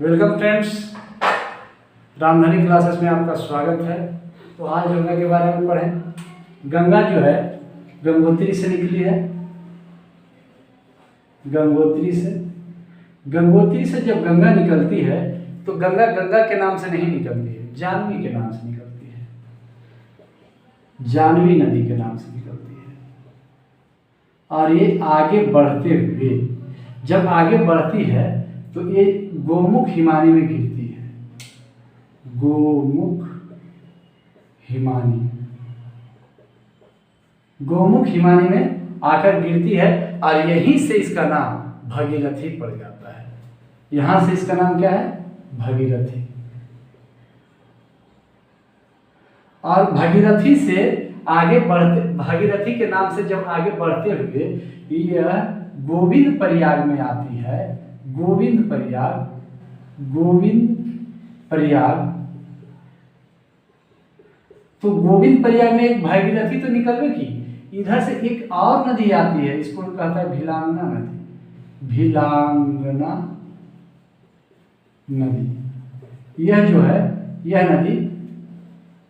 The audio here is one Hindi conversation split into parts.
वेलकम फ्रेंड्स, रामधनी क्लासेस में आपका स्वागत है। तो आज गंगा के बारे में पढ़ें। गंगा जो है गंगोत्री से निकली है। गंगोत्री से जब गंगा निकलती है तो गंगा गंगा के नाम से नहीं निकलती है, जानवी के नाम से निकलती है। जानवी नदी के नाम से निकलती है और ये आगे बढ़ते हुए जब आगे बढ़ती है तो ये गोमुख हिमानी में गिरती है। गोमुख हिमानी में आकर गिरती है और यहीं से इसका नाम भगीरथी पड़ जाता है। यहां से इसका नाम क्या है? भगीरथी। और भगीरथी के नाम से जब आगे बढ़ते हुए यह गोविंद प्रयाग में आती है। गोविंद प्रयाग तो गोविंद प्रयाग में एक भागीरथी तो निकलवे की, इधर से एक और नदी आती है, इसको कहता है भिलांगना नदी। यह जो है यह नदी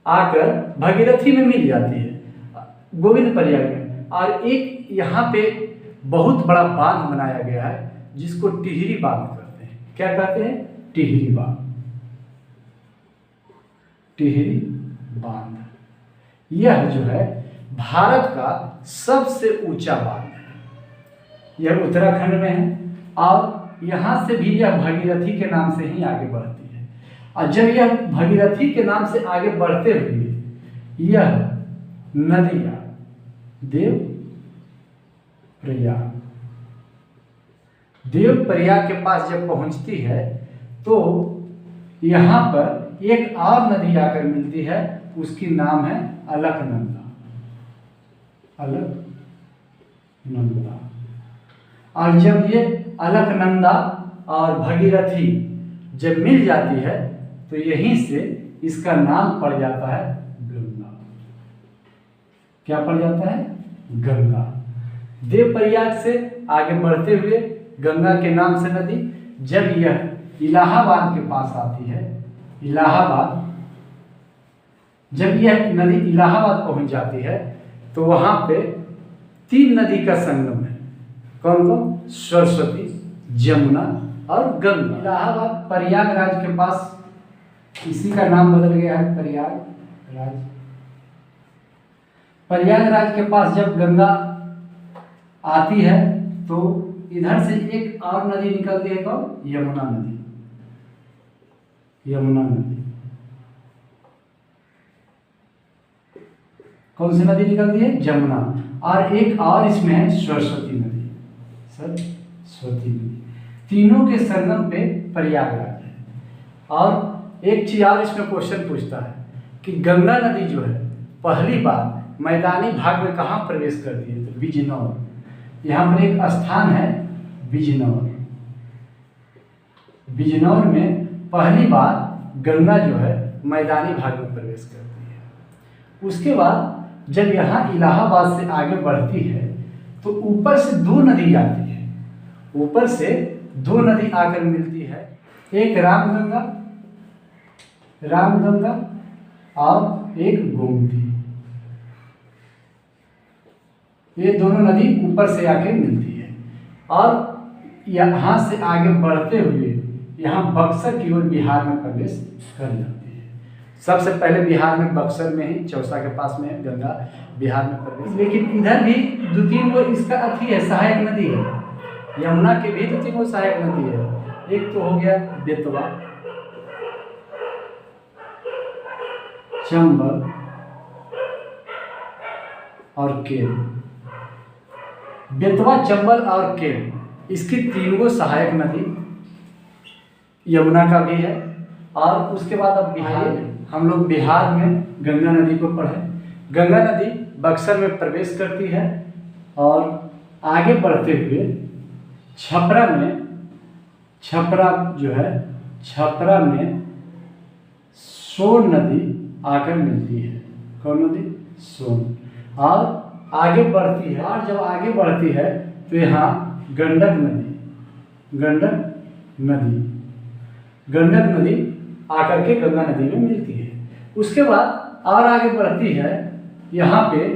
आकर भगीरथी में मिल जाती है गोविंद प्रयाग में। और एक यहाँ पे बहुत बड़ा बांध बनाया गया है जिसको टिहरी बांध कहते हैं। क्या कहते हैं? टिहरी बांध। यह जो है भारत का सबसे ऊंचा बांध है। यह उत्तराखंड में है और यहाँ से भी यह भगीरथी के नाम से ही आगे बढ़ती है। और जब यह भगीरथी के नाम से आगे बढ़ते हुए यह नदियाँ देवप्रयाग के पास जब पहुंचती है तो यहाँ पर एक और नदी आकर मिलती है, उसकी नाम है अलकनंदा। और जब ये अलकनंदा और भगीरथी जब मिल जाती है तो यहीं से इसका नाम पड़ जाता है गंगा। क्या पड़ जाता है? गंगा। देवप्रयाग से आगे बढ़ते हुए गंगा के नाम से नदी जब यह इलाहाबाद के पास आती है, जब यह नदी इलाहाबाद पहुंच जाती है तो वहां पे 3 नदी का संगम है। कौन? सरस्वती, जमुना और गंगा। इलाहाबाद प्रयागराज के पास, इसी का नाम बदल गया है प्रयागराज के पास जब गंगा आती है तो इधर से एक और नदी निकलती है। कौन? यमुना नदी। कौन सी नदी निकलती है? जमुना। और एक और इसमें है सरस्वती नदी। तीनों के संगम पे प्रयागराज है। और एक चीज और इसमें क्वेश्चन पूछता है कि गंगा नदी जो है पहली बार मैदानी भाग में कहाँ प्रवेश करती है? तो बिजनौर। यहाँ पर एक स्थान है बिजनौर में पहली बार गंगा जो है मैदानी भाग में प्रवेश करती है। उसके बाद जब यहाँ इलाहाबाद से आगे बढ़ती है तो ऊपर से 2 नदी आती है। ऊपर से 2 नदी आकर मिलती है, एक रामगंगा और एक गोमती। ये दोनों नदी ऊपर से आके मिलती है और यहाँ से आगे बढ़ते हुए यहाँ बक्सर की ओर बिहार में प्रवेश कर जाती है। सबसे पहले बिहार में बक्सर में ही चौसा के पास में गंगा बिहार में प्रवेश। लेकिन इधर भी 2-3 गो इसका है, सहायक नदी है। यमुना के भी 2-3 गो सहायक नदी है। एक तो हो गया बेतवा, चंबल और केन। बेतवा, चंबल और केन, इसकी 3 गो सहायक नदी यमुना का भी है। और उसके बाद अब हम लोग बिहार में गंगा नदी को पढ़े। गंगा नदी बक्सर में प्रवेश करती है और आगे बढ़ते हुए छपरा में सोन नदी आकर मिलती है। कौन नदी? सोन। और आगे बढ़ती है, और जब आगे बढ़ती है तो यहाँ गंडक नदी गंडक नदी आकर के गंगा नदी में मिलती है। उसके बाद और आगे बढ़ती है यहाँ पे,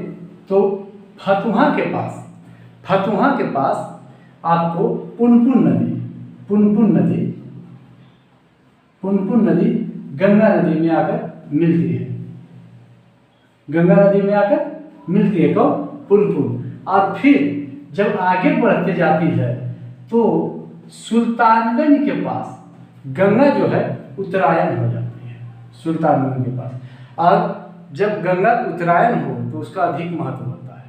तो फतुहा के पास आपको पुनपुन नदी गंगा नदी में आकर मिलती है। गंगा नदी में आकर मिलती है कौन? पुनपुन। और फिर जब आगे बढ़ते जाती है तो सुल्तानगंज के पास गंगा जो है उत्तरायण हो जाती है, सुल्तानगंज के पास। और जब गंगा उत्तरायण हो तो उसका अधिक महत्व होता है।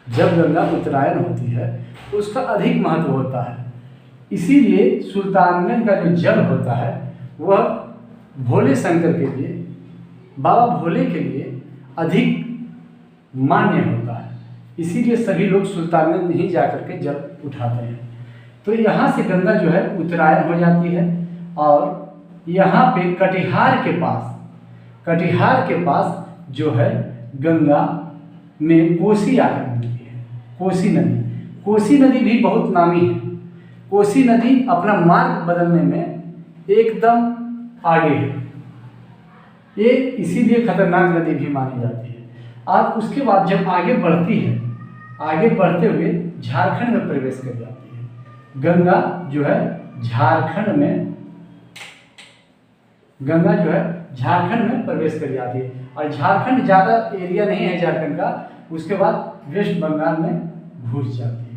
जब गंगा उत्तरायण होती है तो उसका अधिक महत्व होता है। इसीलिए सुल्तानगंज का जो जल होता है वह भोले शंकर के लिए, बाबा भोले के लिए अधिक मान्य होता है। इसीलिए सभी लोग सुल्तानगंज ही जाकर के जल उठाते हैं। तो यहाँ से गंगा जो है उत्तरायण हो जाती है और यहाँ पे कटिहार के पास जो है गंगा में कोसी आकर मिलती है, कोसी नदी भी बहुत नामी है। कोसी नदी अपना मार्ग बदलने में एकदम आगे है, ये इसीलिए खतरनाक नदी भी मानी जाती है। और उसके बाद जब आगे बढ़ती है, आगे बढ़ते हुए झारखंड में प्रवेश कर जाती है। गंगा जो है झारखंड में प्रवेश कर जाती है। और झारखंड ज़्यादा एरिया नहीं है झारखंड का, उसके बाद वेस्ट बंगाल में घुस जाती है।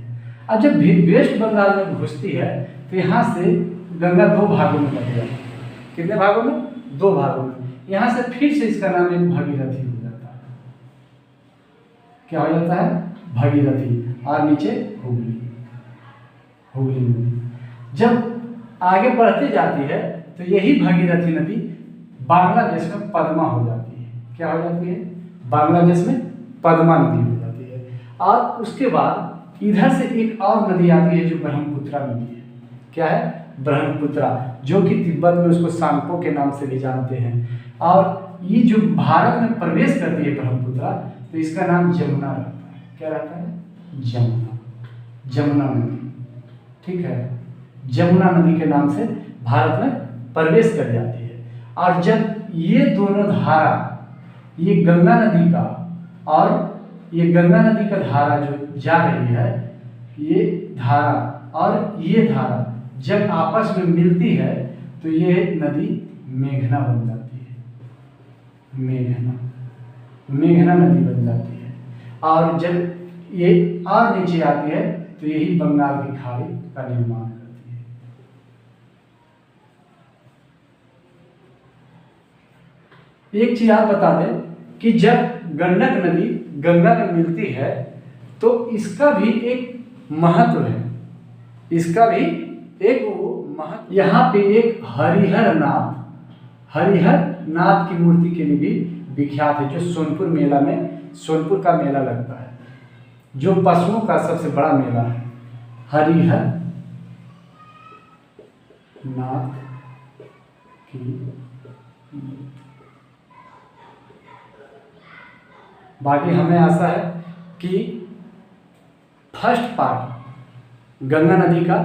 अब जब वेस्ट बंगाल में घुसती है तो यहाँ से गंगा दो भागों में बट जाती है। कितने भागों में? दो भागों में। यहाँ से फिर से इसका नाम एक भागीरथी हो जाता है। क्या हो जाता है? भागीरथी। और नीचे हुगली नदी। जब आगे बढ़ती जाती है तो यही भागीरथी नदी बांग्लादेश में पद्मा हो जाती है। क्या हो जाती है? बांग्लादेश में पद्मा नदी हो जाती है। और उसके बाद इधर से एक और नदी आती है जो ब्रह्मपुत्रा नदी है। क्या है? ब्रह्मपुत्रा, जो कि तिब्बत में उसको सांपो के नाम से भी जानते हैं। और ये जो भारत में प्रवेश करती है ब्रह्मपुत्रा, तो इसका नाम जमुना रहता है। क्या रहता है? जमुना नदी। ठीक है, जमुना नदी के नाम से भारत में प्रवेश कर जाती है। और जब ये दोनों धारा, ये गंगा नदी का और ये गंगा नदी का धारा जो जा रही है, ये धारा और ये धारा जब आपस में मिलती है तो ये नदी मेघना बन जाती है। मेघना नदी बन जाती है। और जब ये और नीचे आती है तो यही बंगाल की खाड़ी का निर्माण करती है। एक चीज आप बता दें कि जब गंडक नदी गंगा में मिलती है तो इसका भी एक महत्व है। इसका भी एक महत्व, यहाँ पे एक हरिहर नाथ की मूर्ति के लिए भी विख्यात है, जो सोनपुर का मेला लगता है, जो पशुओं का सबसे बड़ा मेला है। हरिहर नाथ की। बाकी हमें आशा है कि फर्स्ट पार्ट गंगा नदी का